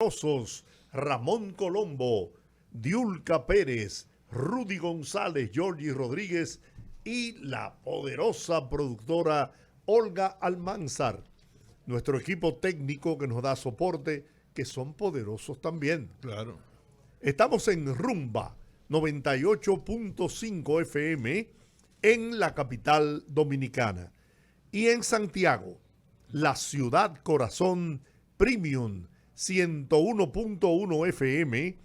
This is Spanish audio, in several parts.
poderosos Ramón Colombo, Diulca Pérez, Rudy González, Georgie Rodríguez y la poderosa productora Olga Almanzar. Nuestro equipo técnico que nos da soporte, que son poderosos también. Claro. Estamos en Rumba 98.5 FM en la capital dominicana. Y en Santiago, la ciudad corazón Premium 101.1 FM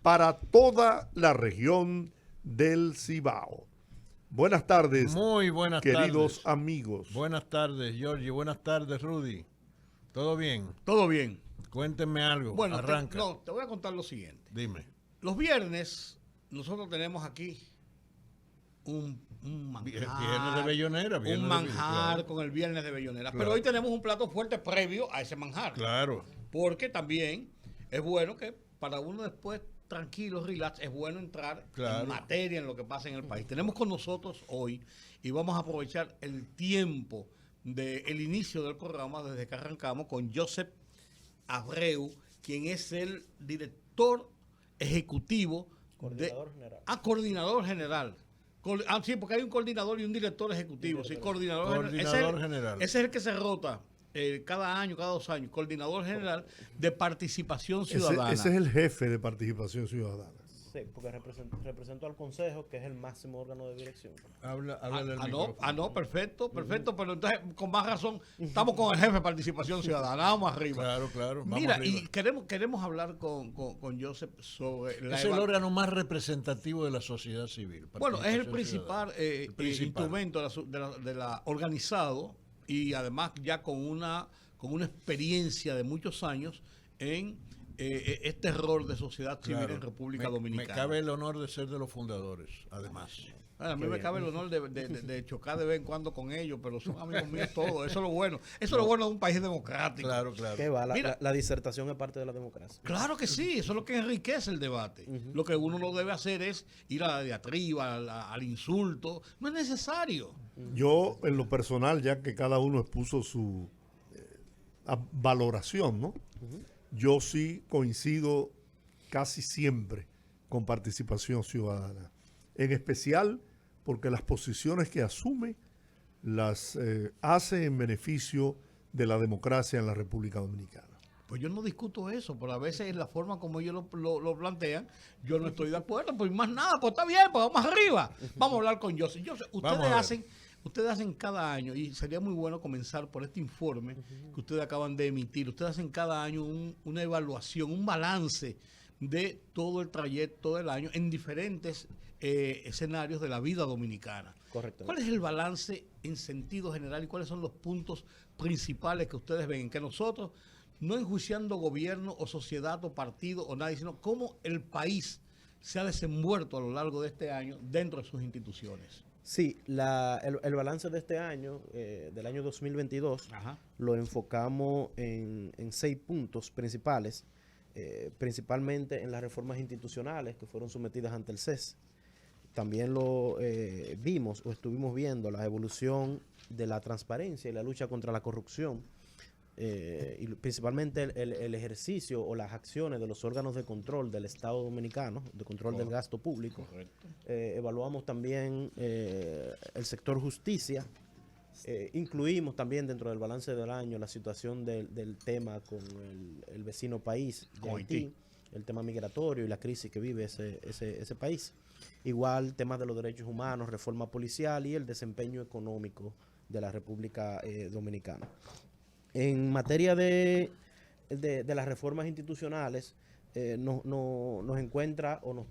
para toda la región del Cibao. Buenas tardes, muy buenas queridos tardes. amigos. Buenas tardes, Georgie. Buenas tardes, Rudy. ¿Todo bien? Todo bien. Cuéntenme algo. Bueno, arranca. te voy a contar lo siguiente. Dime. Los viernes nosotros tenemos aquí un manjar. Viernes de Bellonera. Un manjar con el viernes de Bellonera. Claro. Pero hoy tenemos un plato fuerte previo a ese manjar. Claro. Porque también es bueno que para uno después tranquilo, relax, es bueno entrar en materia en lo que pasa en el país. Tenemos con nosotros hoy y vamos a aprovechar el tiempo del inicio del programa desde que arrancamos con Joseph Abreu, quien es el director ejecutivo Coordinador general. Coordinador general. Sí, porque hay un coordinador y un director ejecutivo. Sí, coordinador general. Ese es el que se rota cada año, cada 2 años. Coordinador general de participación ciudadana. Ese es el jefe de participación ciudadana. Sí, porque represento al Consejo, que es el máximo órgano de dirección. Háblale al micrófono. No, perfecto. Pero entonces, con más razón, estamos con el jefe de participación ciudadana. Vamos arriba. Claro. Mira, arriba. y queremos hablar con Joseph sobre es el órgano más representativo de la sociedad civil. Bueno, es el principal, instrumento de la organizado y además ya con una experiencia de muchos años en este rol de sociedad civil en República Dominicana. Me cabe el honor de ser de los fundadores, además. A mí me cabe el honor de chocar de vez en cuando con ellos, pero son amigos míos todos. Eso es lo bueno. Eso es lo bueno de un país democrático. Claro. ¿Qué va? La disertación es parte de la democracia. Claro que sí, eso es lo que enriquece el debate. Lo que uno no debe hacer es ir a la diatriba, al insulto. No es necesario. Yo, en lo personal, ya que cada uno expuso su valoración, ¿no? Yo sí coincido casi siempre con participación ciudadana. En especial porque las posiciones que asume las hace en beneficio de la democracia en la República Dominicana. Pues yo no discuto eso, pero a veces en la forma como ellos lo plantean, yo no estoy de acuerdo, pues más nada, pues está bien, pues vamos arriba. Vamos a hablar con Joseph. Ustedes hacen cada año, y sería muy bueno comenzar por este informe que ustedes acaban de emitir, ustedes hacen cada año una evaluación, un balance de todo el trayecto del año en diferentes escenarios de la vida dominicana. Correcto. ¿Cuál es el balance en sentido general y cuáles son los puntos principales que ustedes ven? Que nosotros, no enjuiciando gobierno o sociedad o partido o nadie, sino cómo el país se ha desenvuelto a lo largo de este año dentro de sus instituciones. Sí, el balance de este año, del año 2022, lo enfocamos en 6 puntos principales, principalmente en las reformas institucionales que fueron sometidas ante el CES. También lo vimos o estuvimos viendo la evolución de la transparencia y la lucha contra la corrupción, y principalmente el ejercicio o las acciones de los órganos de control del Estado Dominicano, de control del gasto público. Evaluamos también el sector justicia. Incluimos también dentro del balance del año la situación del tema con el vecino país de Haití, el tema migratorio y la crisis que vive ese país. Igual temas de los derechos humanos, reforma policial y el desempeño económico de la República Dominicana. En materia de las reformas institucionales, nos encuentra o nos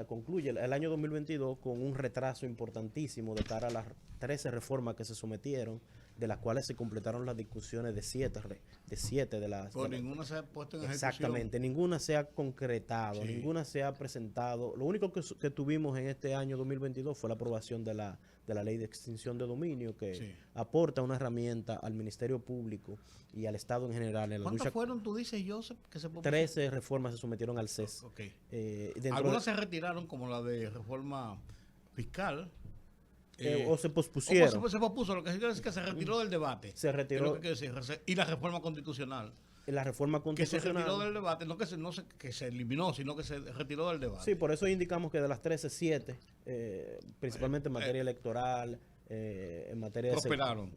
concluye el año 2022 con un retraso importantísimo de cara a las 13 reformas que se sometieron, de las cuales se completaron las discusiones de 7 de las... Pero ninguna se ha puesto en ejecución. Exactamente, ninguna se ha concretado, ninguna se ha presentado. Lo único que tuvimos en este año 2022 fue la aprobación de la ley de extinción de dominio, que aporta una herramienta al Ministerio Público y al Estado en general. En la ¿Cuántas lucha. fueron, tú dices, Joseph, que se 13 reformas se sometieron al CES. Algunas se retiraron, como la de reforma fiscal. O se pospusieron. Se pospuso, lo que significa es que se retiró del debate. Se retiró. Y la reforma constitucional. la reforma Que se constitucional. retiró del debate, que se eliminó, sino que se retiró del debate. Sí, por eso indicamos que de las 13, 7, principalmente en materia electoral, en materia prosperaron.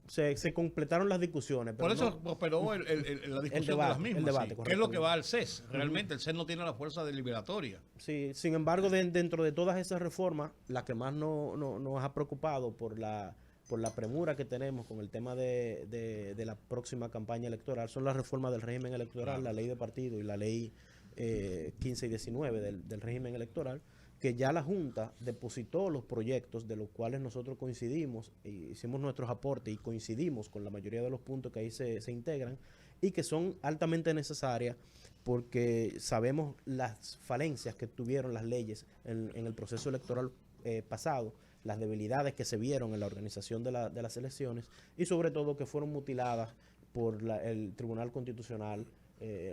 Se completaron las discusiones. Por pero eso no, prosperó la discusión de las mismas. el debate, ¿Qué es lo que va al CES? Realmente el CES no tiene la fuerza deliberatoria. sí, sin embargo, dentro de todas esas reformas, la que más nos ha preocupado por la premura que tenemos con el tema de la próxima campaña electoral son las reformas del régimen electoral, la ley de partido y la ley 15 y 19 del régimen electoral, que ya la Junta depositó los proyectos de los cuales nosotros coincidimos, hicimos nuestros aportes y coincidimos con la mayoría de los puntos que ahí se integran y que son altamente necesarias porque sabemos las falencias que tuvieron las leyes en el proceso electoral pasado, las debilidades que se vieron en la organización de las elecciones y sobre todo que fueron mutiladas por el Tribunal Constitucional,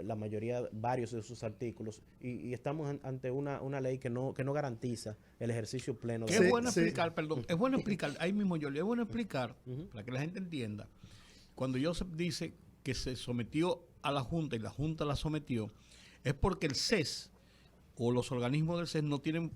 la mayoría, varios de sus artículos, y estamos ante una ley que no garantiza el ejercicio pleno. Es bueno explicar, es bueno explicar, ahí mismo yo le es bueno explicar, para que la gente entienda, cuando Joseph dice que se sometió a la Junta y la Junta la sometió, es porque el CES o los organismos del CES no tienen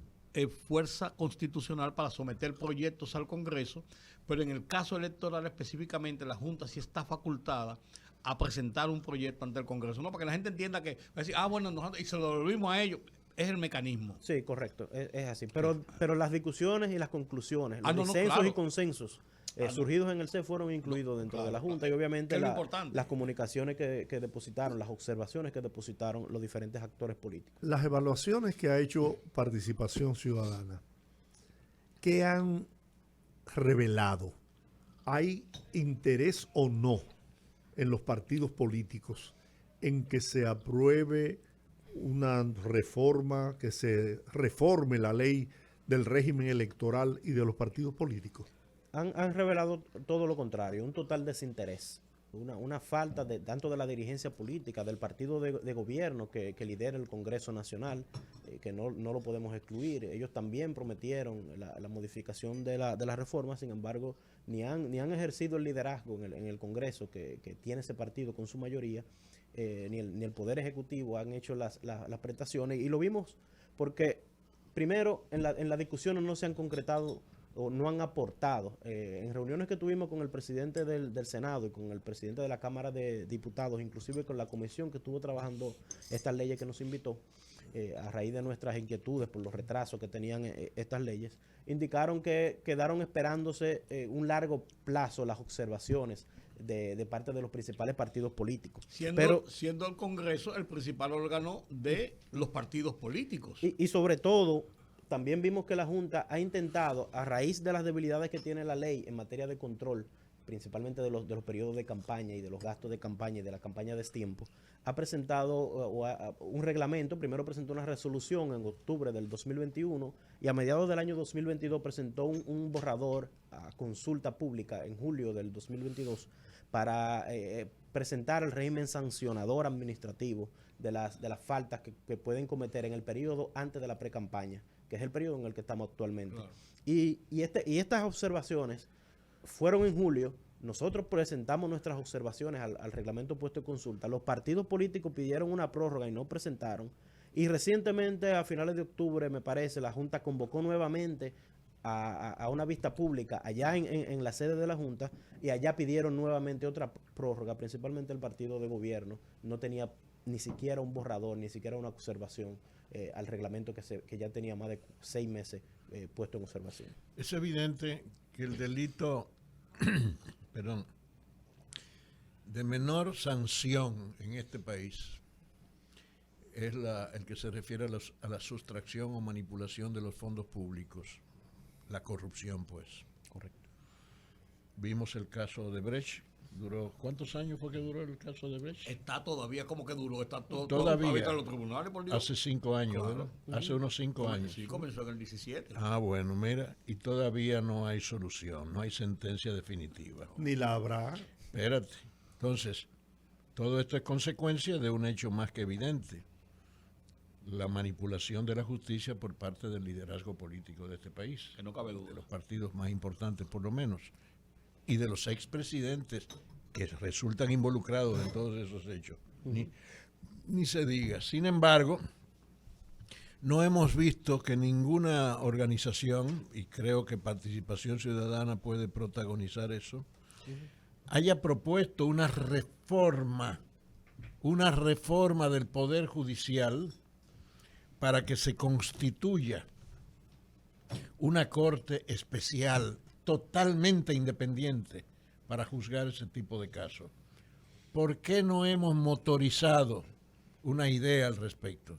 fuerza constitucional para someter proyectos al Congreso, pero en el caso electoral específicamente la Junta sí está facultada a presentar un proyecto ante el Congreso, ¿no? Para que la gente entienda que va a decir, bueno, nosotros, y se lo devolvimos a ellos, es el mecanismo. Sí, correcto, es así. Pero las discusiones y las conclusiones, los disensos claro. y consensos surgidos en el CES fueron incluidos dentro de la Junta y obviamente las comunicaciones que depositaron, las observaciones que depositaron los diferentes actores políticos. Las evaluaciones que ha hecho Participación Ciudadana, ¿qué han revelado? ¿Hay interés o no en los partidos políticos en que se apruebe una reforma, que se reforme la ley del régimen electoral y de los partidos políticos? Han revelado todo lo contrario, un total desinterés, una falta tanto de la dirigencia política, del partido de gobierno que lidera el Congreso Nacional, que no lo podemos excluir. Ellos también prometieron la modificación de la reforma, sin embargo, ni han ejercido el liderazgo en el Congreso que tiene ese partido con su mayoría, ni el Poder Ejecutivo han hecho las prestaciones, y lo vimos porque, primero, en la discusión no se han concretado o no han aportado. En reuniones que tuvimos con el presidente del Senado y con el presidente de la Cámara de Diputados, inclusive con la comisión que estuvo trabajando estas leyes que nos invitó, a raíz de nuestras inquietudes por los retrasos que tenían estas leyes, indicaron que quedaron esperándose un largo plazo las observaciones de parte de los principales partidos políticos. Siendo el Congreso el principal órgano de los partidos políticos. Y sobre todo, también vimos que la Junta ha intentado, a raíz de las debilidades que tiene la ley en materia de control, principalmente de los periodos de campaña y de los gastos de campaña y de la campaña de destiempo, ha presentado un reglamento. Primero presentó una resolución en octubre del 2021 y a mediados del año 2022 presentó un borrador a consulta pública en julio del 2022 para presentar el régimen sancionador administrativo de las faltas que pueden cometer en el periodo antes de la pre-campaña, que es el periodo en el que estamos actualmente. Claro. Y estas observaciones fueron en julio. Nosotros presentamos nuestras observaciones al reglamento puesto de consulta. Los partidos políticos pidieron una prórroga y no presentaron. Y recientemente, a finales de octubre, me parece, la Junta convocó nuevamente a una vista pública allá en la sede de la Junta, y allá pidieron nuevamente otra prórroga, principalmente el partido de gobierno. No tenía ni siquiera un borrador, ni siquiera una observación al reglamento que ya tenía más de 6 meses puesto en observación. Es evidente que el delito perdón, de menor sanción en este país es el que se refiere a la sustracción o manipulación de los fondos públicos, la corrupción, pues. Correcto. Vimos el caso de Brecht. ¿Cuántos años fue que duró el caso de Brecht? Está todavía como que duró, está todavía en los tribunales, por Dios. Hace 5 años, claro. ¿Verdad? Hace unos 5 años. Sí, comenzó en el 17. Bueno, mira, y todavía no hay solución, no hay sentencia definitiva. Ni la habrá. Espérate. Entonces, todo esto es consecuencia de un hecho más que evidente: la manipulación de la justicia por parte del liderazgo político de este país. Que no cabe duda. De los partidos más importantes, por lo menos, y de los expresidentes que resultan involucrados en todos esos hechos, ni se diga. Sin embargo, no hemos visto que ninguna organización, y creo que Participación Ciudadana puede protagonizar eso, haya propuesto una reforma del Poder Judicial para que se constituya una corte especial, totalmente independiente, para juzgar ese tipo de casos. ¿Por qué no hemos motorizado una idea al respecto?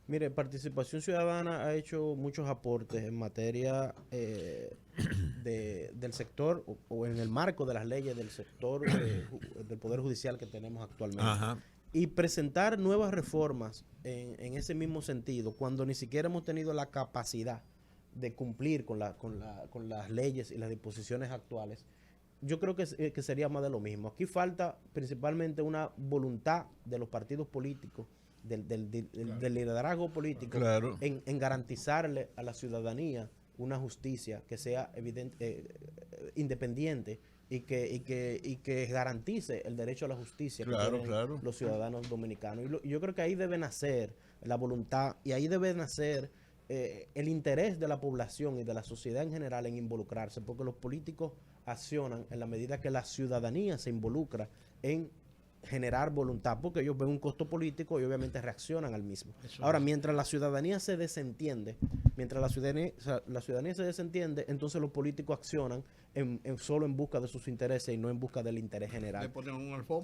Mire, Participación Ciudadana ha hecho muchos aportes en materia del sector o en el marco de las leyes del sector del Poder Judicial que tenemos actualmente. Ajá. Y presentar nuevas reformas en ese mismo sentido, cuando ni siquiera hemos tenido la capacidad de cumplir con las leyes y las disposiciones actuales, yo creo que sería más de lo mismo. Aquí falta principalmente una voluntad de los partidos políticos, del liderazgo político, claro, en garantizarle a la ciudadanía una justicia que sea independiente y que garantice el derecho a la justicia, claro, que tienen los ciudadanos dominicanos. Y yo creo que ahí debe nacer la voluntad y ahí debe nacer el interés de la población y de la sociedad en general en involucrarse, porque los políticos accionan en la medida que la ciudadanía se involucra en generar voluntad, porque ellos ven un costo político y obviamente reaccionan al mismo. Ahora, mientras la ciudadanía se desentiende, se desentiende, entonces los políticos accionan solo en busca de sus intereses y no en busca del interés general.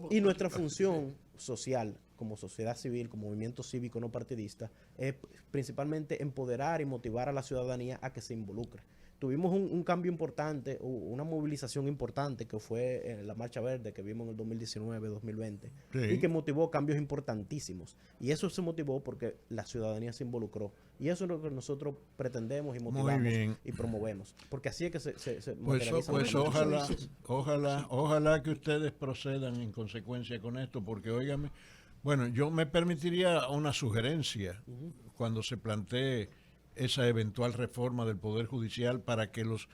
Y nuestra función social, como sociedad civil, como movimiento cívico no partidista, es principalmente empoderar y motivar a la ciudadanía a que se involucre. Tuvimos un cambio importante, una movilización importante que fue la Marcha Verde que vimos en el 2019-2020 y que motivó cambios importantísimos. Y eso se motivó porque la ciudadanía se involucró. Y eso es lo que nosotros pretendemos y motivamos y promovemos. Porque así es que se materializa. Pues ojalá que ustedes procedan en consecuencia con esto, porque óigame, bueno, yo me permitiría una sugerencia cuando se plantee esa eventual reforma del Poder Judicial para que los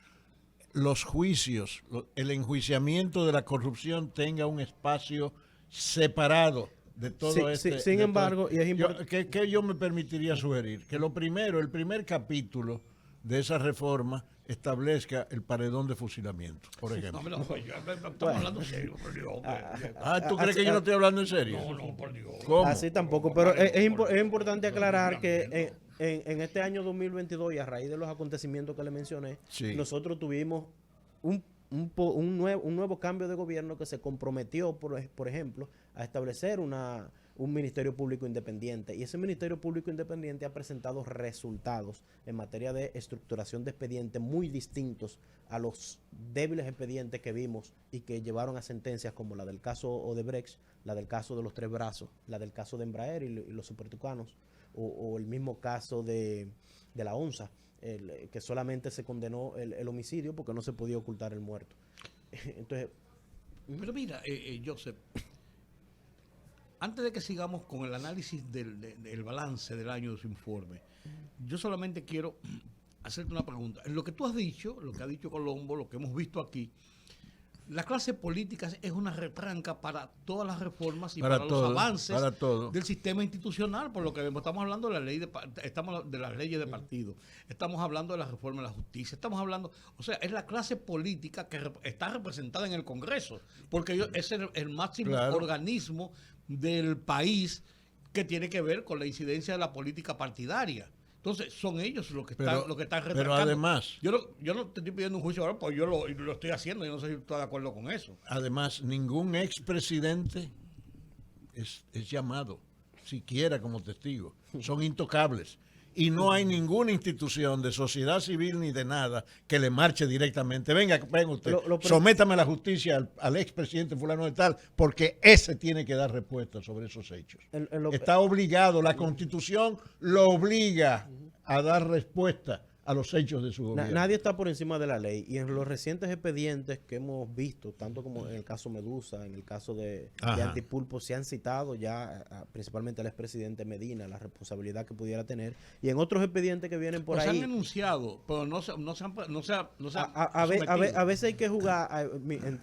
juicios, el enjuiciamiento de la corrupción tenga un espacio separado de todo Sin embargo, y es importante. ¿Qué yo me permitiría sugerir? Que el primer capítulo de esa reforma establezca el paredón de fusilamiento, por ejemplo. Estamos hablando serio, por Dios. ¿Tú crees que yo no estoy hablando en serio? No, por Dios. ¿Cómo? Así tampoco, pero es importante aclarar que en este año 2022 y a raíz de los acontecimientos que le mencioné, nosotros tuvimos un nuevo cambio de gobierno que se comprometió, por ejemplo, a establecer un Ministerio Público Independiente. Y ese Ministerio Público Independiente ha presentado resultados en materia de estructuración de expedientes muy distintos a los débiles expedientes que vimos y que llevaron a sentencias como la del caso Odebrecht, la del caso de los Tres Brazos, la del caso de Embraer y los supertucanos, o el mismo caso de la ONSA, que solamente se condenó el homicidio porque no se podía ocultar el muerto. Entonces, pero mira, Joseph, antes de que sigamos con el análisis del balance del año de su informe, yo solamente quiero hacerte una pregunta. En lo que tú has dicho, lo que ha dicho Colombo, lo que hemos visto aquí, la clase política es una retranca para todas las reformas y para los avances del sistema institucional, por lo que estamos hablando de la ley estamos de las leyes de partido, estamos hablando de la reforma de la justicia, estamos hablando, o sea, es la clase política que está representada en el Congreso, porque es el máximo organismo del país que tiene que ver con la incidencia de la política partidaria. Entonces, son ellos los que están retrancando. Pero además, yo no te estoy pidiendo un juicio ahora, pues yo lo estoy haciendo, yo no sé si estoy de acuerdo con eso. Además, ningún expresidente es llamado, siquiera como testigo. Son intocables. Y no hay ninguna institución de sociedad civil ni de nada que le marche directamente. Venga usted, sométame a la justicia al expresidente fulano de tal, porque ese tiene que dar respuesta sobre esos hechos. Está obligado, la Constitución lo obliga a dar respuesta a los hechos de su gobierno. Nadie está por encima de la ley. Y en los recientes expedientes que hemos visto, tanto como en el caso Medusa, en el caso de Antipulpo, se han citado ya principalmente al expresidente Medina, la responsabilidad que pudiera tener. Y en otros expedientes que vienen por ahí. Se han enunciado, pero no se ha a veces hay que jugar,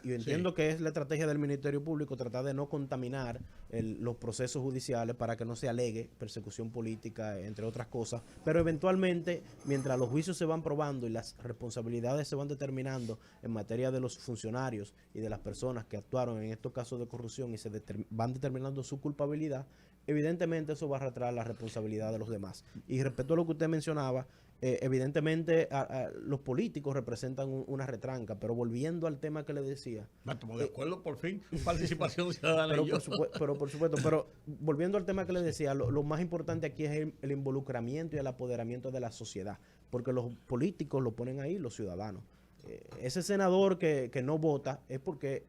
y entiendo que es la estrategia del Ministerio Público, tratar de no contaminar los procesos judiciales para que no se alegue persecución política, entre otras cosas. Pero eventualmente, mientras los juicios se van probando y las responsabilidades se van determinando en materia de los funcionarios y de las personas que actuaron en estos casos de corrupción y se van determinando su culpabilidad, evidentemente eso va a arrastrar la responsabilidad de los demás. Y respecto a lo que usted mencionaba, evidentemente los políticos representan una retranca, pero volviendo al tema que le decía. Estamos de acuerdo, por fin, participación ciudadana. Por supuesto, pero volviendo al tema que le decía, lo más importante aquí es el involucramiento y el apoderamiento de la sociedad, porque los políticos lo ponen ahí, los ciudadanos. Ese senador que no vota es porque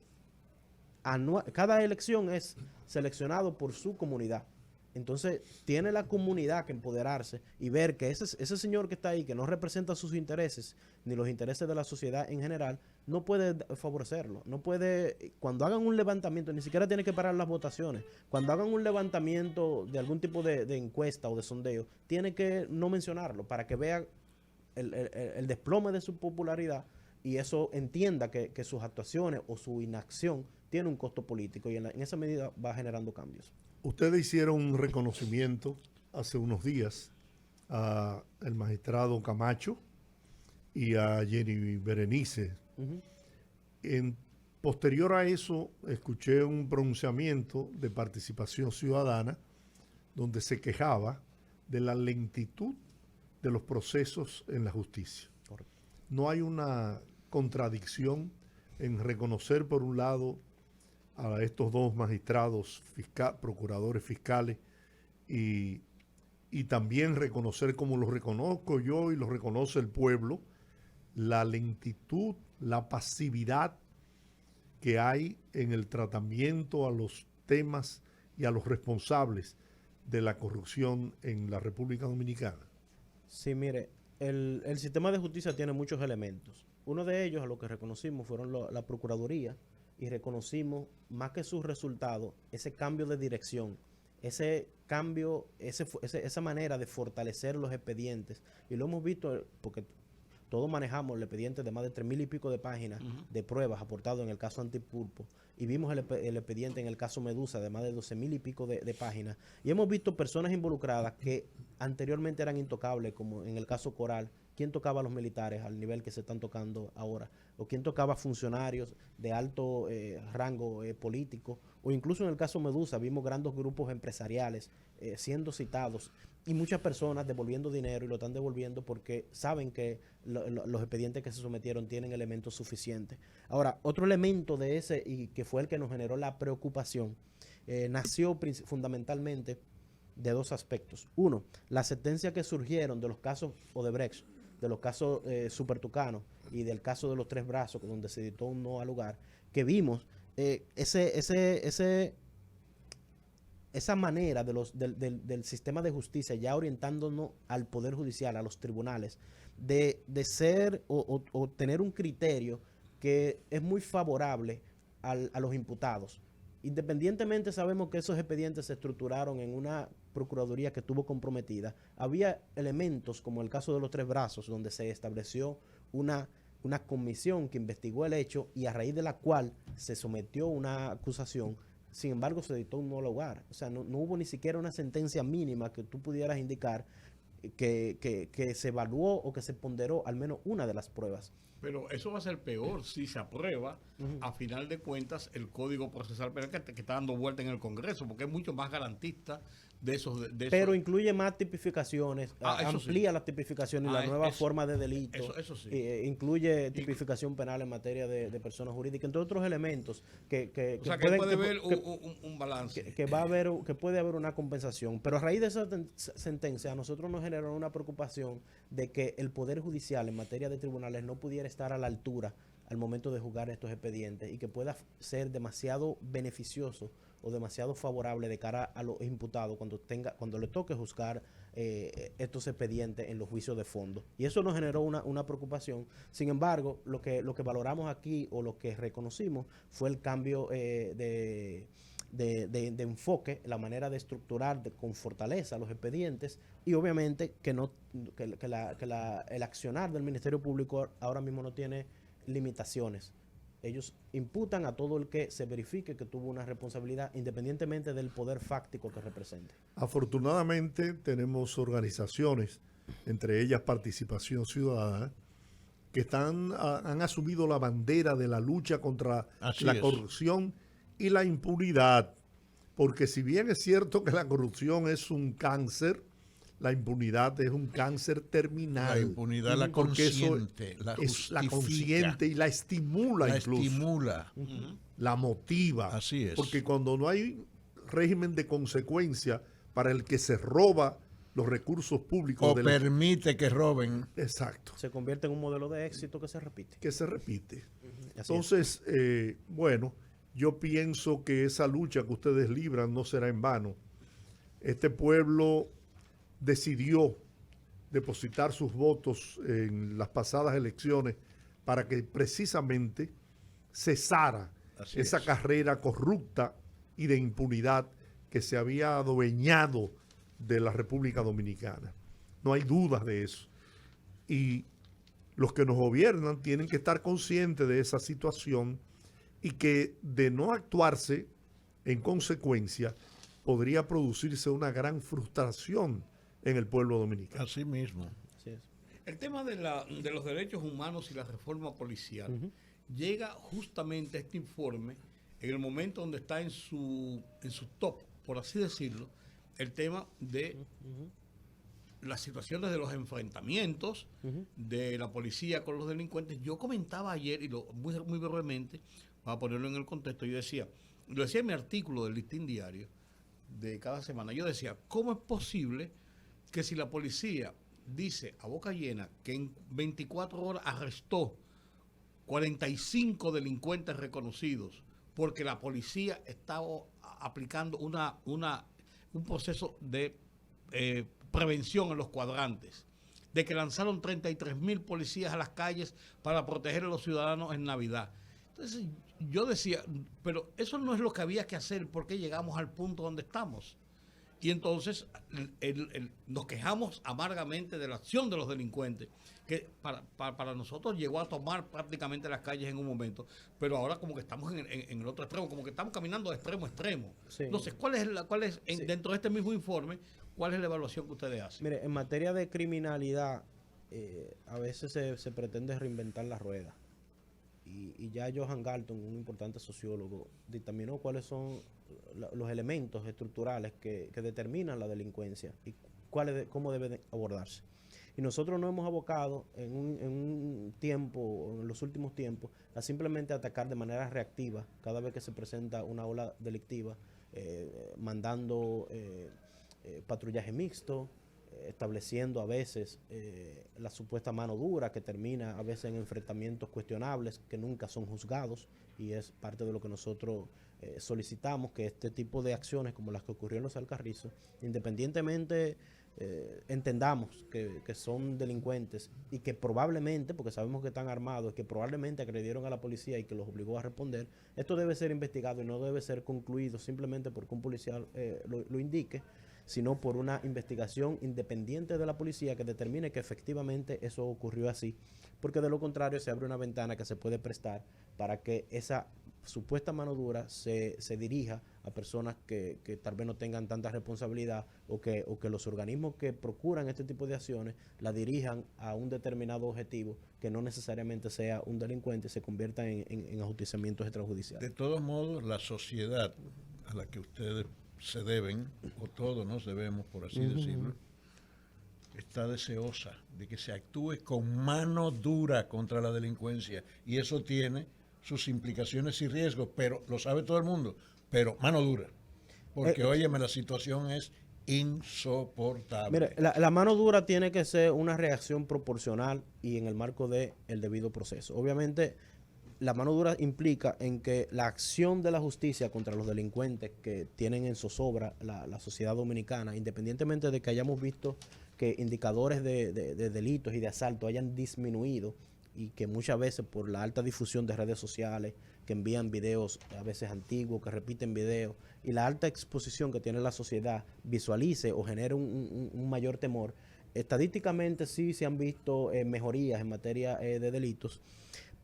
cada elección es seleccionado por su comunidad. Entonces, tiene la comunidad que empoderarse y ver que ese señor que está ahí, que no representa sus intereses, ni los intereses de la sociedad en general, no puede favorecerlo. No puede, cuando hagan un levantamiento, ni siquiera tiene que parar las votaciones. Cuando hagan un levantamiento de algún tipo de encuesta o de sondeo, tiene que no mencionarlo para que vea el desplome de su popularidad y eso entienda que sus actuaciones o su inacción tiene un costo político y en esa medida va generando cambios. Ustedes hicieron un reconocimiento hace unos días a el magistrado Camacho y a Jenny Berenice. Posterior a eso, escuché un pronunciamiento de Participación Ciudadana donde se quejaba de la lentitud de los procesos en la justicia. Correcto. No hay una contradicción en reconocer, por un lado, a estos dos magistrados, procuradores fiscales, y también reconocer, como lo reconozco yo y lo reconoce el pueblo, la lentitud, la pasividad que hay en el tratamiento a los temas y a los responsables de la corrupción en la República Dominicana. Sí, mire, el sistema de justicia tiene muchos elementos. Uno de ellos, a lo que reconocimos, fueron la Procuraduría, y reconocimos, más que sus resultados, ese cambio de dirección, ese cambio, esa manera de fortalecer los expedientes. Y lo hemos visto porque todos manejamos el expediente de más de 3,000 y pico de páginas de pruebas aportados en el caso Antipulpo. Y vimos el expediente en el caso Medusa de más de 12,000 y pico de páginas. Y hemos visto personas involucradas que anteriormente eran intocables, como en el caso Coral. ¿Quién tocaba a los militares al nivel que se están tocando ahora? ¿O quién tocaba funcionarios de alto rango político? O incluso en el caso Medusa vimos grandes grupos empresariales siendo citados y muchas personas devolviendo dinero y lo están devolviendo porque saben que los expedientes que se sometieron tienen elementos suficientes. Ahora, otro elemento de ese y que fue el que nos generó la preocupación, nació fundamentalmente de dos aspectos. Uno, las sentencias que surgieron de los casos Odebrecht, de los casos Supertucano y del caso de los Tres Brazos, donde se dictó un no al lugar, que vimos esa manera del sistema de justicia ya orientándonos al Poder Judicial, a los tribunales, de ser o tener un criterio que es muy favorable a los imputados. Independientemente sabemos que esos expedientes se estructuraron en una procuraduría que estuvo comprometida. Había elementos como el caso de los Tres Brazos, donde se estableció una comisión que investigó el hecho y a raíz de la cual se sometió una acusación. Sin embargo, se dictó un no lugar. O sea, no hubo ni siquiera una sentencia mínima que tú pudieras indicar que se evaluó o que se ponderó al menos una de las pruebas. Pero eso va a ser peor si se aprueba, a final de cuentas, el Código Procesal Penal que está dando vuelta en el Congreso, porque es mucho más garantista de esos. Pero incluye más tipificaciones, amplía las tipificaciones y la nueva forma de delito. Eso sí. Incluye tipificación penal en materia de personas jurídicas, entre otros elementos que puede haber un balance. Que puede haber una compensación. Pero a raíz de esa sentencia, a nosotros nos generó una preocupación de que el Poder Judicial en materia de tribunales no pudiera estar a la altura al momento de juzgar estos expedientes y que pueda ser demasiado beneficioso o demasiado favorable de cara a los imputados cuando le toque juzgar estos expedientes en los juicios de fondo. Y eso nos generó una preocupación. Sin embargo, lo que valoramos aquí o lo que reconocimos fue el cambio de enfoque, la manera de estructurar con fortaleza los expedientes y obviamente el accionar del Ministerio Público ahora mismo no tiene limitaciones. Ellos imputan a todo el que se verifique que tuvo una responsabilidad independientemente del poder fáctico que represente. Afortunadamente tenemos organizaciones, entre ellas Participación Ciudadana, que han asumido la bandera de la lucha contra la corrupción y la impunidad. Porque si bien es cierto que la corrupción es un cáncer, la impunidad es un cáncer terminal. La impunidad la consiente, la consiente y la estimula incluso. La estimula. La motiva. Así es. Porque cuando no hay régimen de consecuencia para el que se roba los recursos públicos. O permite que roben. Exacto. Se convierte en un modelo de éxito que se repite. Entonces, bueno, yo pienso que esa lucha que ustedes libran no será en vano. Este pueblo decidió depositar sus votos en las pasadas elecciones para que precisamente cesara esa carrera corrupta y de impunidad que se había adueñado de la República Dominicana. No hay dudas de eso. Y los que nos gobiernan tienen que estar conscientes de esa situación y que de no actuarse en consecuencia podría producirse una gran frustración en el pueblo dominicano. Así mismo. Así es. El tema de los derechos humanos y la reforma policial llega justamente a este informe en el momento donde está en su top, por así decirlo, el tema de las situaciones de los enfrentamientos de la policía con los delincuentes. Yo comentaba ayer, y muy, muy brevemente, para ponerlo en el contexto, yo decía, lo decía en mi artículo del Listín Diario de cada semana, yo decía, ¿cómo es posible que si la policía dice a boca llena que en 24 horas arrestó 45 delincuentes reconocidos porque la policía estaba aplicando un proceso de prevención en los cuadrantes, de que lanzaron 33,000 policías a las calles para proteger a los ciudadanos en Navidad? Entonces yo decía, pero eso no es lo que había que hacer, ¿por qué llegamos al punto donde estamos? Y entonces nos quejamos amargamente de la acción de los delincuentes, que para nosotros llegó a tomar prácticamente las calles en un momento, pero ahora como que estamos en el otro extremo, como que estamos caminando de extremo a extremo. Sí. Entonces, dentro de este mismo informe, ¿cuál es la evaluación que ustedes hacen? Mire, en materia de criminalidad, a veces se pretende reinventar la rueda. Y ya Johan Galton, un importante sociólogo, dictaminó cuáles son los elementos estructurales que determinan la delincuencia y cómo debe abordarse. Y nosotros nos hemos abocado en un tiempo, en los últimos tiempos, a simplemente atacar de manera reactiva cada vez que se presenta una ola delictiva, mandando patrullaje mixto, estableciendo a veces la supuesta mano dura que termina a veces en enfrentamientos cuestionables que nunca son juzgados, y es parte de lo que nosotros solicitamos, que este tipo de acciones como las que ocurrió en Los Alcarrizos, independientemente entendamos que son delincuentes y que probablemente, porque sabemos que están armados, que probablemente agredieron a la policía y que los obligó a responder, esto debe ser investigado y no debe ser concluido simplemente porque un policía lo indique, sino por una investigación independiente de la policía que determine que efectivamente eso ocurrió así, porque de lo contrario se abre una ventana que se puede prestar para que esa supuesta mano dura se dirija a personas que tal vez no tengan tanta responsabilidad o que los organismos que procuran este tipo de acciones la dirijan a un determinado objetivo que no necesariamente sea un delincuente y se convierta en ajusticiamientos extrajudiciales. De todos modos, la sociedad a la que ustedes se deben, o todos nos debemos, por así decirlo, está deseosa de que se actúe con mano dura contra la delincuencia, y eso tiene sus implicaciones y riesgos, pero lo sabe todo el mundo, pero mano dura, porque óyeme, la situación es insoportable. Mire, la mano dura tiene que ser una reacción proporcional y en el marco del debido proceso. Obviamente, la mano dura implica en que la acción de la justicia contra los delincuentes que tienen en zozobra la sociedad dominicana, independientemente de que hayamos visto que indicadores de delitos y de asalto hayan disminuido, y que muchas veces por la alta difusión de redes sociales, que envían videos a veces antiguos, que repiten videos, y la alta exposición que tiene la sociedad visualice o genere un mayor temor, estadísticamente sí se han visto mejorías en materia de delitos.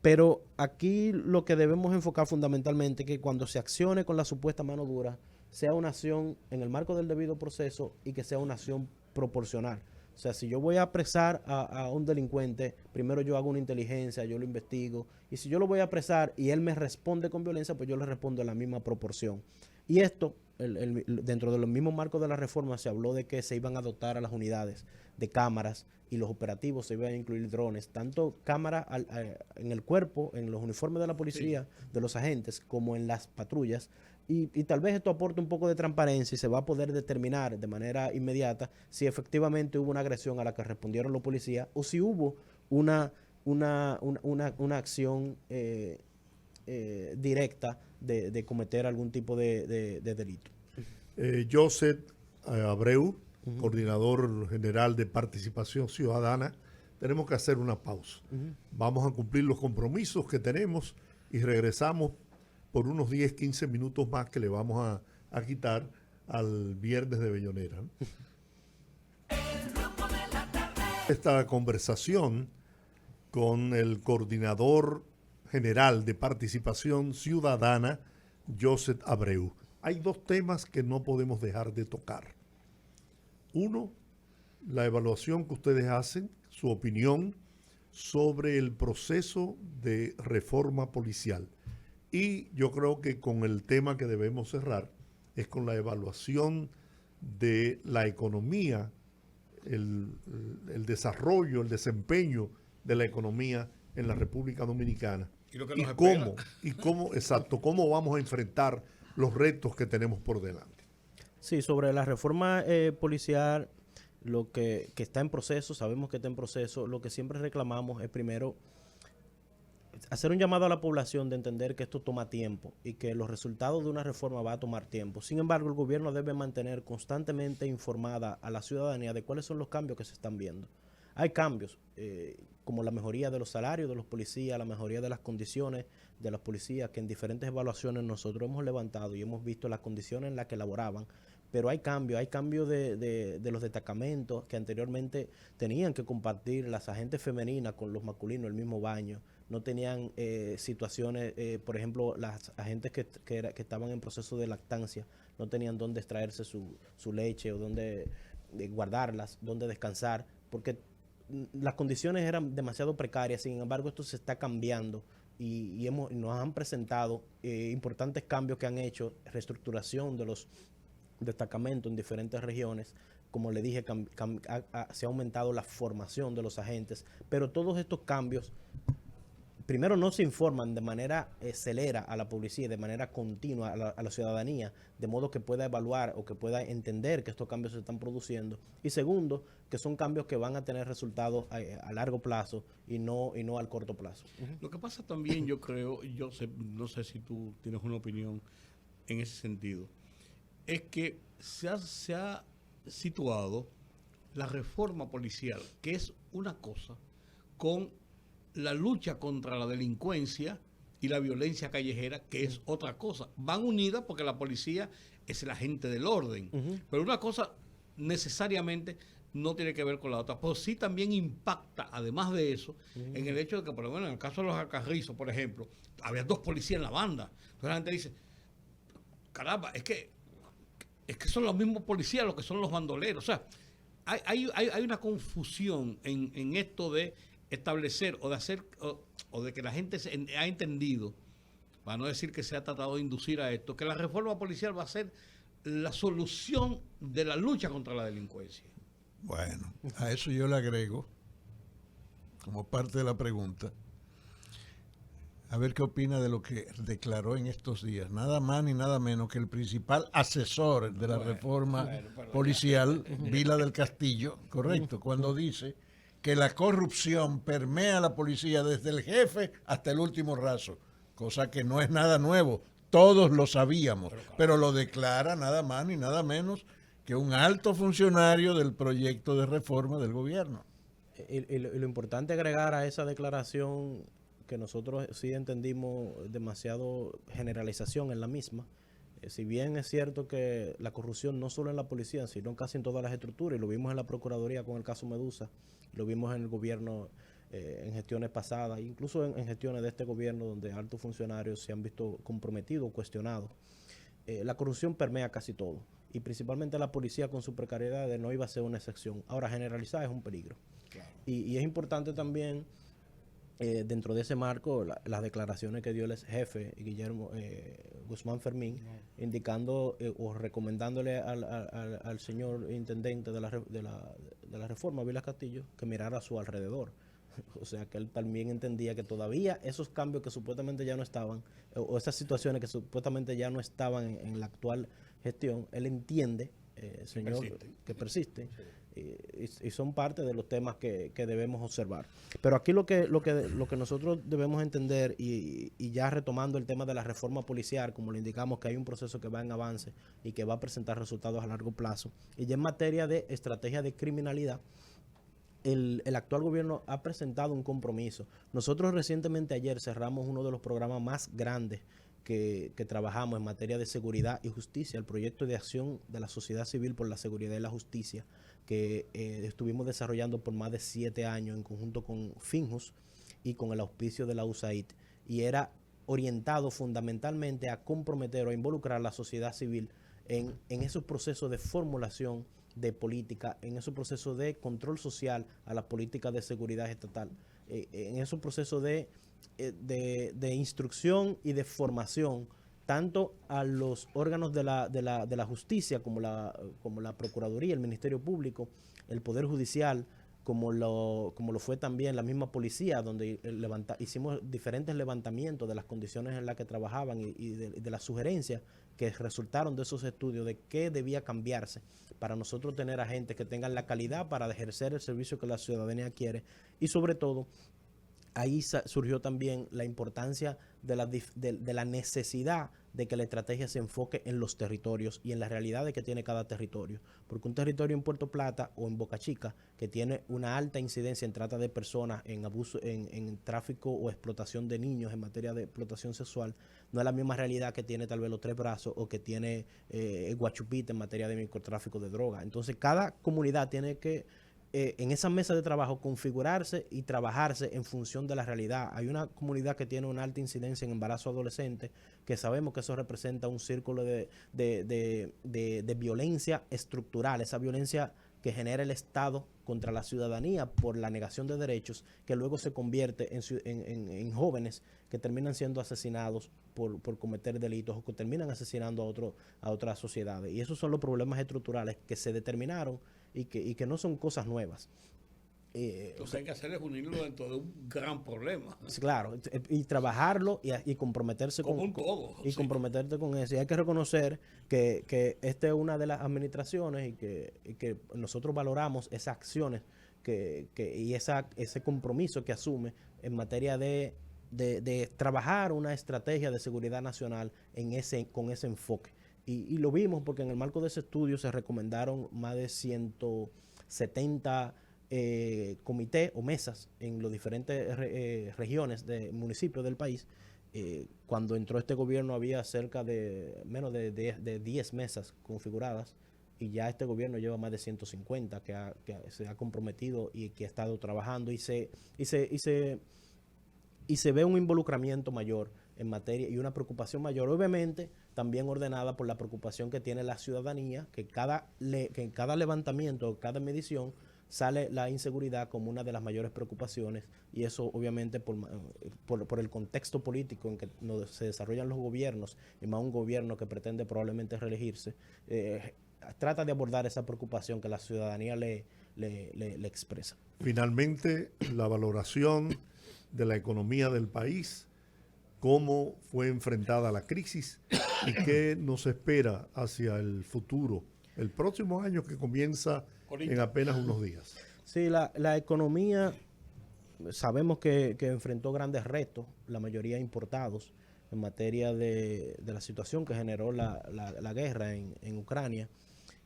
Pero aquí lo que debemos enfocar fundamentalmente es que cuando se accione con la supuesta mano dura, sea una acción en el marco del debido proceso y que sea una acción proporcional. O sea, si yo voy a apresar a un delincuente, primero yo hago una inteligencia, yo lo investigo, y si yo lo voy a apresar y él me responde con violencia, pues yo le respondo en la misma proporción. Y esto, dentro de los mismos marcos de la reforma, se habló de que se iban a dotar a las unidades de cámaras y los operativos se iban a incluir drones, tanto cámaras en el cuerpo, en los uniformes de la policía, de los agentes, como en las patrullas. Y tal vez esto aporte un poco de transparencia y se va a poder determinar de manera inmediata si efectivamente hubo una agresión a la que respondieron los policías o si hubo una acción directa de cometer algún tipo de delito. Joseph Abreu, coordinador general de Participación Ciudadana, tenemos que hacer una pausa. Vamos a cumplir los compromisos que tenemos y regresamos por unos 10, 15 minutos más que le vamos a quitar al Viernes de Bellonera. Esta conversación con el coordinador general de Participación Ciudadana, Joseph Abreu. Hay dos temas que no podemos dejar de tocar. Uno, la evaluación que ustedes hacen, su opinión sobre el proceso de reforma policial. Y yo creo que con el tema que debemos cerrar es con la evaluación de la economía, el desarrollo, el desempeño de la economía en la República Dominicana. Cómo vamos a enfrentar los retos que tenemos por delante. Sí, sobre la reforma policial, lo que está en proceso, sabemos que está en proceso, lo que siempre reclamamos es primero hacer un llamado a la población de entender que esto toma tiempo y que los resultados de una reforma va a tomar tiempo. Sin embargo, el gobierno debe mantener constantemente informada a la ciudadanía de cuáles son los cambios que se están viendo. Hay cambios, como la mejoría de los salarios de los policías, la mejoría de las condiciones de los policías, que en diferentes evaluaciones nosotros hemos levantado y hemos visto las condiciones en las que laboraban. Pero hay cambios de los destacamentos que anteriormente tenían que compartir las agentes femeninas con los masculinos el mismo baño. No tenían situaciones, por ejemplo, las agentes que estaban en proceso de lactancia no tenían dónde extraerse su leche o dónde guardarlas, dónde descansar, porque las condiciones eran demasiado precarias. Sin embargo, esto se está cambiando y nos han presentado importantes cambios que han hecho, reestructuración de los destacamentos en diferentes regiones. Como le dije, se ha aumentado la formación de los agentes, pero todos estos cambios primero no se informan de manera celera a la policía, de manera continua a la ciudadanía, de modo que pueda evaluar o que pueda entender que estos cambios se están produciendo. Y segundo, que son cambios que van a tener resultados a largo plazo y no al corto plazo. Lo que pasa también, yo creo, no sé si tú tienes una opinión en ese sentido, es que se ha situado la reforma policial, que es una cosa, con la lucha contra la delincuencia y la violencia callejera, que es otra cosa. Van unidas porque la policía es el agente del orden. Pero una cosa necesariamente no tiene que ver con la otra. Pero sí también impacta, además de eso, en el hecho de que, por lo menos en el caso de los Alcarrizos, por ejemplo, había 2 policías en la banda. Entonces la gente dice, caramba, es que son los mismos policías los que son los bandoleros. O sea, hay una confusión en esto de establecer o de hacer o de que la gente ha entendido, para no decir que se ha tratado de inducir a esto, que la reforma policial va a ser la solución de la lucha contra la delincuencia. Bueno, a eso yo le agrego, como parte de la pregunta, a ver qué opina de lo que declaró en estos días, nada más ni nada menos que el principal asesor de la reforma policial, Vila del Castillo, correcto, cuando dice que la corrupción permea a la policía desde el jefe hasta el último raso, cosa que no es nada nuevo, todos lo sabíamos, pero lo declara nada más ni nada menos que un alto funcionario del proyecto de reforma del gobierno. Y lo importante agregar a esa declaración, que nosotros sí entendimos demasiado generalización en la misma, si bien es cierto que la corrupción no solo en la policía, sino casi en todas las estructuras, y lo vimos en la Procuraduría con el caso Medusa, lo vimos en el gobierno en gestiones pasadas, incluso en gestiones de este gobierno donde altos funcionarios se han visto comprometidos o cuestionados. La corrupción permea casi todo, y principalmente la policía con su precariedad no iba a ser una excepción. Ahora, generalizar es un peligro. Claro. Y es importante también, dentro de ese marco, las declaraciones que dio el jefe Guillermo Guzmán Fermín, indicando o recomendándole al señor intendente de la reforma, Vilas Castillo, que mirara a su alrededor. O sea, que él también entendía que todavía esos cambios que supuestamente ya no estaban, o esas situaciones que supuestamente ya no estaban en la actual gestión, él entiende, señor, que persisten. Y son parte de los temas que debemos observar. Pero aquí lo que nosotros debemos entender, y ya retomando el tema de la reforma policial, como le indicamos que hay un proceso que va en avance y que va a presentar resultados a largo plazo, y ya en materia de estrategia de criminalidad, el actual gobierno ha presentado un compromiso. Nosotros recientemente ayer cerramos uno de los programas más grandes que trabajamos en materia de seguridad y justicia, el proyecto de acción de la sociedad civil por la seguridad y la justicia, que estuvimos desarrollando por más de 7 años en conjunto con Finjus y con el auspicio de la USAID, y era orientado fundamentalmente a comprometer o a involucrar a la sociedad civil en esos procesos de formulación de política, en esos procesos de control social a las políticas de seguridad estatal, en esos procesos de instrucción y de formación tanto a los órganos de la justicia como la Procuraduría, el Ministerio Público, el Poder Judicial, como lo fue también la misma policía, donde hicimos diferentes levantamientos de las condiciones en las que trabajaban y de las sugerencias que resultaron de esos estudios de qué debía cambiarse para nosotros tener agentes que tengan la calidad para ejercer el servicio que la ciudadanía quiere. Y sobre todo, ahí surgió también la importancia de la necesidad de que la estrategia se enfoque en los territorios y en las realidades que tiene cada territorio. Porque un territorio en Puerto Plata o en Boca Chica, que tiene una alta incidencia en trata de personas, en abuso, en tráfico o explotación de niños en materia de explotación sexual, no es la misma realidad que tiene tal vez Los Tres Brazos o que tiene Guachupita en materia de microtráfico de droga. Entonces, cada comunidad tiene que en esa mesa de trabajo configurarse y trabajarse en función de la realidad. Hay una comunidad que tiene una alta incidencia en embarazo adolescente, que sabemos que eso representa un círculo de violencia estructural, esa violencia que genera el Estado contra la ciudadanía por la negación de derechos, que luego se convierte en jóvenes que terminan siendo asesinados por cometer delitos o que terminan asesinando a otras sociedades. Y esos son los problemas estructurales que se determinaron y que no son cosas nuevas. Entonces hay que hacer es unirlo dentro de un gran problema. Claro, y trabajarlo y comprometerse con todo. Y sí, comprometerte con eso. Y hay que reconocer que esta es una de las administraciones y que nosotros valoramos esas acciones y ese compromiso que asume en materia de trabajar una estrategia de seguridad nacional con ese enfoque. Y lo vimos porque en el marco de ese estudio se recomendaron más de 170 comités o mesas en las diferentes regiones de municipios del país. Cuando entró este gobierno había cerca de menos de 10 mesas configuradas, y ya este gobierno lleva más de 150 que se ha comprometido y que ha estado trabajando y se ve un involucramiento mayor en materia y una preocupación mayor, obviamente también ordenada por la preocupación que tiene la ciudadanía, que en cada levantamiento, cada medición, sale la inseguridad como una de las mayores preocupaciones, y eso obviamente por el contexto político en que se desarrollan los gobiernos, y más un gobierno que pretende probablemente reelegirse, trata de abordar esa preocupación que la ciudadanía le expresa. Finalmente, la valoración de la economía del país, cómo fue enfrentada la crisis y qué nos espera hacia el futuro, el próximo año que comienza en apenas unos días. Sí, la economía sabemos que enfrentó grandes retos, la mayoría importados, en materia de la situación que generó la guerra en Ucrania,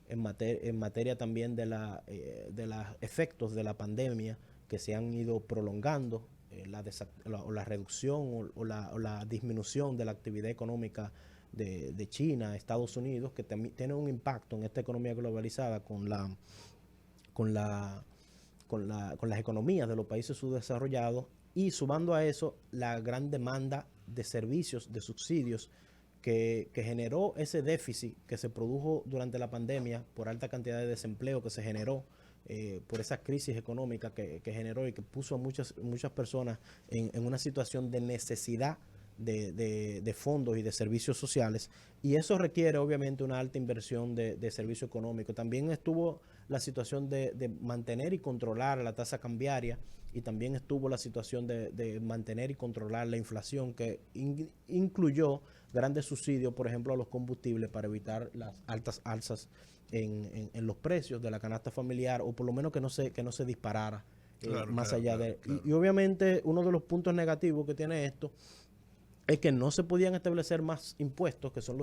en materia también de los efectos de la pandemia que se han ido prolongando, la reducción o la disminución de la actividad económica de China, Estados Unidos, que tiene un impacto en esta economía globalizada con las economías de los países subdesarrollados, y sumando a eso la gran demanda de servicios, de subsidios que generó ese déficit que se produjo durante la pandemia por alta cantidad de desempleo que se generó por esa crisis económica que generó y que puso a muchas personas en una situación de necesidad de fondos y de servicios sociales, y eso requiere obviamente una alta inversión de servicio económico. También estuvo la situación de mantener y controlar la tasa cambiaria, y también estuvo la situación de mantener y controlar la inflación, que incluyó grandes subsidios, por ejemplo, a los combustibles para evitar las altas alzas en los precios de la canasta familiar, o por lo menos que no se disparara más allá de... Claro. Y obviamente uno de los puntos negativos que tiene esto es que no se podían establecer más impuestos, que son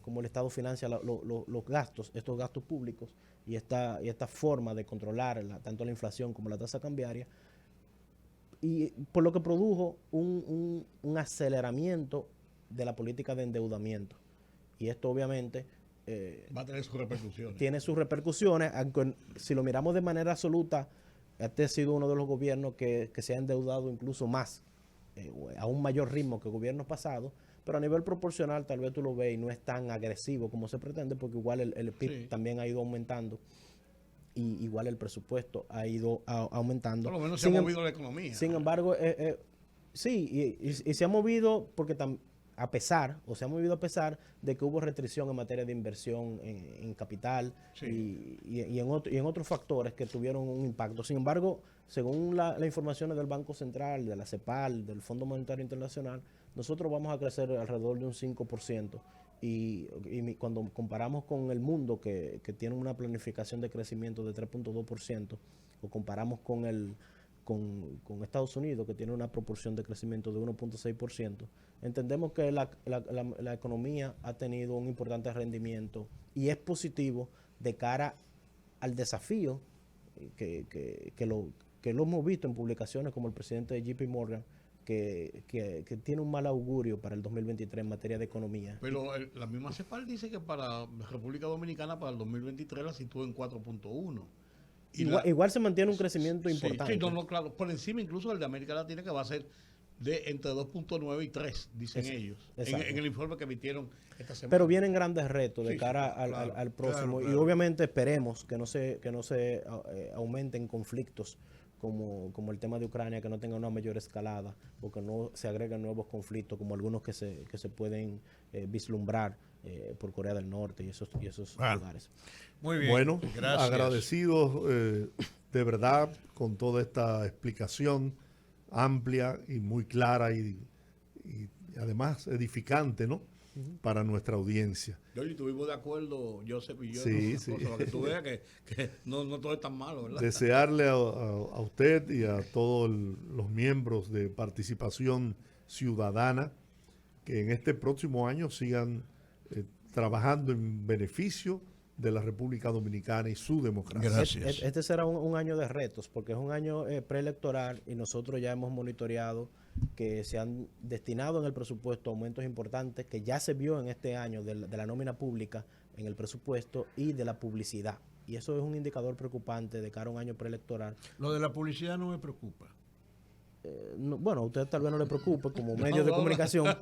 como el Estado financia los gastos, estos gastos públicos, y esta forma de controlar tanto la inflación como la tasa cambiaria, y por lo que produjo un aceleramiento de la política de endeudamiento. Y esto obviamente va a tener sus repercusiones. Tiene sus repercusiones, aunque si lo miramos de manera absoluta, este ha sido uno de los gobiernos que se ha endeudado incluso más, a un mayor ritmo que gobiernos pasados, pero a nivel proporcional tal vez tú lo ves y no es tan agresivo como se pretende, porque igual el PIB también ha ido aumentando, y igual el presupuesto ha ido aumentando. Por lo menos se ha movido la economía. Sin embargo, sí, y se ha movido porque se ha movido a pesar de que hubo restricción en materia de inversión en capital, y en otros factores que tuvieron un impacto. Sin embargo, según las informaciones del Banco Central, de la CEPAL, del Fondo Monetario Internacional, nosotros vamos a crecer alrededor de un 5%. Y cuando comparamos con el mundo, que tiene una planificación de crecimiento de 3.2%, o comparamos con Estados Unidos, que tiene una proporción de crecimiento de 1.6%, entendemos que la economía ha tenido un importante rendimiento, y es positivo de cara al desafío que lo hemos visto en publicaciones como el presidente de JP Morgan, que tiene un mal augurio para el 2023 en materia de economía. Pero la misma CEPAL dice que para la República Dominicana para el 2023 la sitúa en 4.1. Igual se mantiene un crecimiento importante. Sí, claro, por encima incluso del de América Latina, que va a ser de entre 2.9 y 3, dicen ellos, en el informe que emitieron esta semana. Pero vienen grandes retos de cara al próximo, y obviamente esperemos que no se aumenten conflictos como el tema de Ucrania, que no tenga una mayor escalada, o que no se agreguen nuevos conflictos como algunos que se pueden vislumbrar por Corea del Norte y esos lugares. Muy bien. Bueno, gracias. Agradecidos de verdad con toda esta explicación amplia y muy clara, y además edificante, ¿no? Para nuestra audiencia. Yo estuvimos de acuerdo, Joseph y yo, sí. Para que tú veas que no todo es tan malo, ¿verdad? Desearle a usted y a todos los miembros de Participación Ciudadana que en este próximo año sigan trabajando en beneficio de la República Dominicana y su democracia. Gracias. Este será un año de retos, porque es un año preelectoral, y nosotros ya hemos monitoreado que se han destinado en el presupuesto aumentos importantes, que ya se vio en este año de la nómina pública en el presupuesto y de la publicidad. Y eso es un indicador preocupante de cara a un año preelectoral. Lo de la publicidad no me preocupa. Bueno, a usted tal vez no le preocupe como medios de comunicación,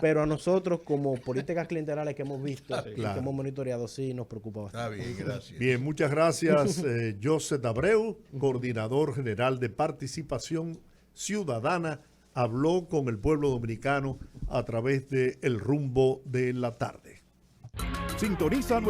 pero a nosotros como políticas clientelares que hemos visto y que hemos monitoreado, sí nos preocupa bastante. Está bien, gracias. Bien, muchas gracias, Joseph Abreu, coordinador general de Participación Ciudadana, habló con el pueblo dominicano a través de El Rumbo de la Tarde. Sintoniza